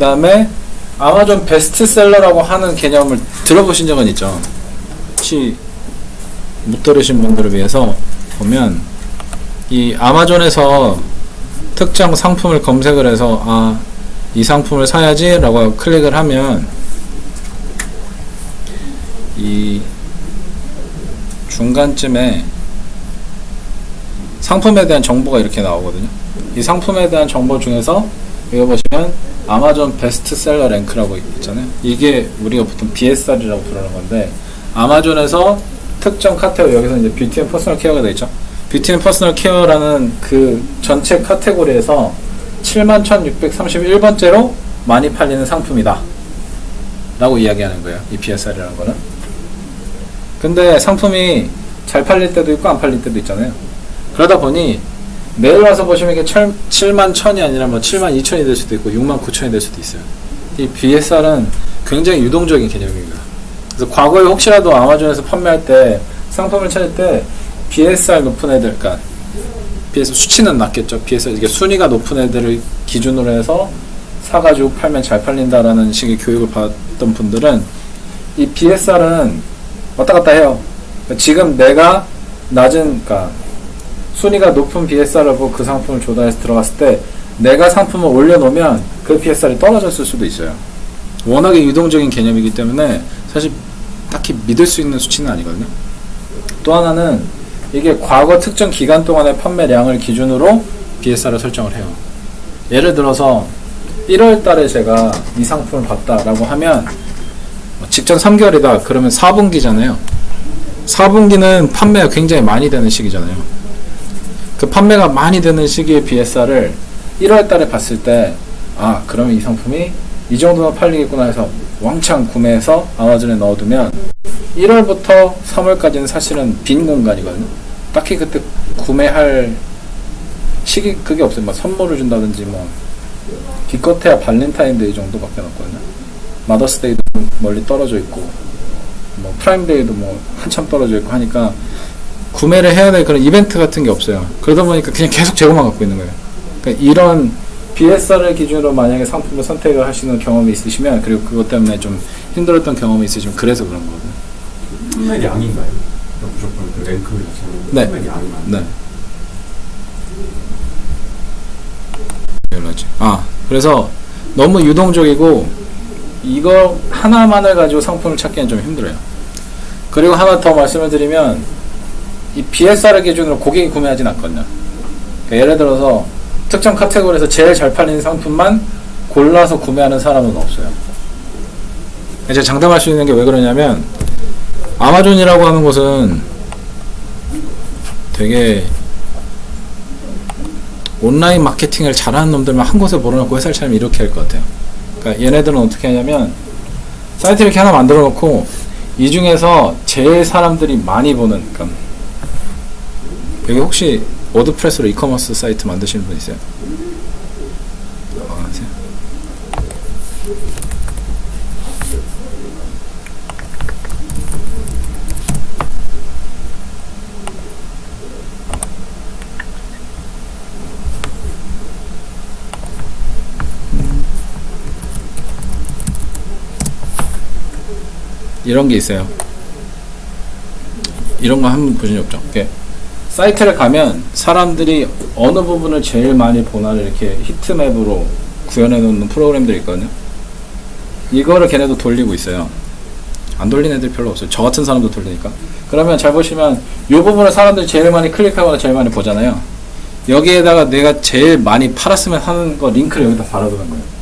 다음에 아마존 베스트셀러라고 하는 개념을 들어보신 적은 있죠? 혹시 못 들으신 분들을 위해서 보면, 이 아마존에서 특정 상품을 검색을 해서 이 상품을 사야지 라고 클릭을 하면 이 중간쯤에 상품에 대한 정보가 이렇게 나오거든요. 이 상품에 대한 정보 중에서 여기 보시면 아마존 베스트셀러 랭크라고 있잖아요. 이게 우리가 보통 BSR이라고 부르는 건데, 아마존에서 특정 카테고리, 여기서 이제 뷰티 앤 퍼스널 케어가 되어 있죠. 뷰티 앤 퍼스널 케어라는 그 전체 카테고리에서 71,631번째로 많이 팔리는 상품이다 라고 이야기하는 거예요, 이 BSR이라는 거는. 근데 상품이 잘 팔릴 때도 있고 안 팔릴 때도 있잖아요. 그러다 보니 내일 와서 보시면 이게 71,000이 아니라 뭐 72,000이 될 수도 있고 69,000이 될 수도 있어요. 이 BSR은 굉장히 유동적인 개념입니다. 그래서 과거에 혹시라도 아마존에서 판매할 때, 상품을 찾을 때 BSR 높은 애들, 그러니까 BSR 수치는 낮겠죠. BSR, 이게 순위가 높은 애들을 기준으로 해서 사가지고 팔면 잘 팔린다라는 식의 교육을 받았던 분들은 이 BSR은 왔다 갔다 해요. 그러니까 지금 내가 낮은, 그러니까 순위가 높은 BSR을 보고 그 상품을 조달해서 들어갔을 때 내가 상품을 올려놓으면 그 BSR이 떨어졌을 수도 있어요. 워낙에 유동적인 개념이기 때문에 사실 딱히 믿을 수 있는 수치는 아니거든요. 또 하나는 이게 과거 특정 기간 동안의 판매량을 기준으로 BSR을 설정을 해요. 예를 들어서 1월 달에 제가 이 상품을 봤다라고 하면 직전 3개월이다 그러면 4분기잖아요. 4분기는 판매가 굉장히 많이 되는 시기잖아요. 그 판매가 많이 되는 시기의 BSR을 1월 달에 봤을 때, 그러면 이 상품이 이 정도나 팔리겠구나 해서 왕창 구매해서 아마존에 넣어두면 1월부터 3월까지는 사실은 빈 공간이거든요. 딱히 그때 구매할 시기 그게 없어요. 뭐 선물을 준다든지 뭐 기껏해야 발렌타인데이 정도밖에 없거든요. 마더스데이도 멀리 떨어져 있고 뭐 프라임데이도 뭐 한참 떨어져 있고 하니까 구매를 해야 될 그런 이벤트 같은 게 없어요. 그러다 보니까 그냥 계속 재고만 갖고 있는 거예요. 그러니까 이런 BSR을 기준으로 만약에 상품을 선택을 하시는 경험이 있으시면, 그리고 그것 때문에 좀 힘들었던 경험이 있으시면 그래서 그런 거거든요. 판매량인가요? 무조건 그 랭크 자체는 네. 판매량이 네. 그래서 너무 유동적이고 이거 하나만을 가지고 상품을 찾기는 좀 힘들어요. 그리고 하나 더 말씀을 드리면, 이 BSR 기준으로 고객이 구매하진 않거든요. 그러니까 예를 들어서 특정 카테고리에서 제일 잘 팔리는 상품만 골라서 구매하는 사람은 없어요. 제가 장담할 수 있는 게 왜 그러냐면, 아마존이라고 하는 곳은 되게 온라인 마케팅을 잘하는 놈들만 한 곳에 몰아놓고 회사를 차리면 이렇게 할 것 같아요. 그러니까 얘네들은 어떻게 하냐면 사이트를 이렇게 하나 만들어 놓고 이 중에서 제일 사람들이 많이 보는, 그러니까 여기 혹시 워드프레스로 이커머스 사이트 만드시는 분 있어요? 이런 게 있어요. 이런 거 한번 보신 적 없죠? 이렇게 사이트를 가면 사람들이 어느 부분을 제일 많이 보나를 이렇게 히트맵으로 구현해 놓는 프로그램들이 있거든요. 이거를 걔네도 돌리고 있어요. 안 돌리는 애들 별로 없어요. 저 같은 사람도 돌리니까. 그러면 잘 보시면 이 부분을 사람들이 제일 많이 클릭하거나 제일 많이 보잖아요. 여기에다가 내가 제일 많이 팔았으면 하는 거 링크를 여기다 달아두는 거예요.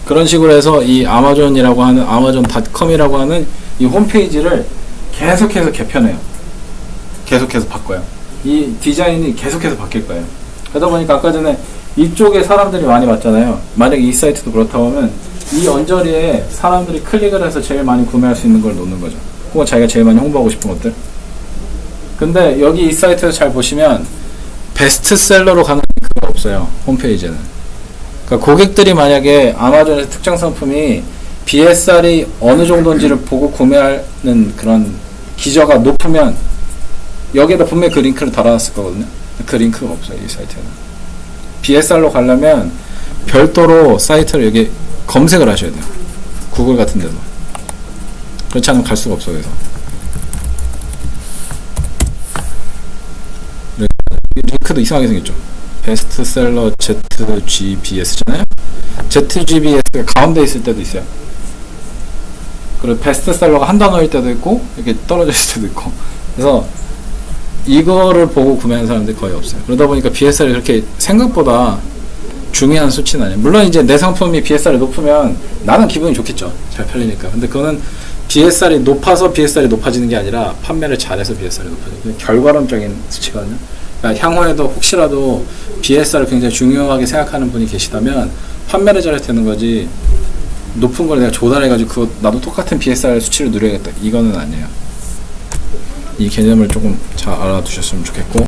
그런 식으로 해서 이 아마존이라고 하는, 아마존.com이라고 하는 이 홈페이지를 계속해서 개편해요. 계속해서 바꿔요. 이 디자인이 계속해서 바뀔 거예요. 그러다 보니까 아까 전에 이쪽에 사람들이 많이 봤잖아요. 만약에 이 사이트도 그렇다고 하면 이 언저리에 사람들이 클릭을 해서 제일 많이 구매할 수 있는 걸 놓는 거죠. 혹은 자기가 제일 많이 홍보하고 싶은 것들. 근데 여기 이 사이트에서 잘 보시면 베스트셀러로 가는 링크가 없어요. 홈페이지에는. 그러니까 고객들이 만약에 아마존에서 특정 상품이 BSR이 어느 정도인지를 보고 구매하는 그런 기저가 높으면 여기에다 분명히 그 링크를 달아놨을 거거든요. 그 링크가 없어요, 이 사이트에는. BSR로 가려면 별도로 사이트를 여기 검색을 하셔야 돼요. 구글 같은 데도. 그렇지 않으면 갈 수가 없어. 그래서 링크도 이상하게 생겼죠. 베스트셀러 ZGBS잖아요. ZGBS가 가운데 있을 때도 있어요. 그리고 베스트셀러가 한 단어일 때도 있고 이렇게 떨어져 있을 때도 있고. 그래서 이거를 보고 구매하는 사람들이 거의 없어요. 그러다 보니까 BSR이 그렇게 생각보다 중요한 수치는 아니에요. 물론 이제 내 상품이 BSR이 높으면 나는 기분이 좋겠죠. 잘 팔리니까. 근데 그거는 BSR이 높아서 BSR이 높아지는 게 아니라 판매를 잘해서 BSR이 높아져요. 결과론적인 수치거든요. 그러니까 향후에도 혹시라도 BSR을 굉장히 중요하게 생각하는 분이 계시다면 판매를 잘해서 되는 거지, 높은 걸 내가 조달해가지고 그거 나도 똑같은 BSR 수치를 누려야겠다, 이거는 아니에요. 이 개념을 조금 잘 알아두셨으면 좋겠고,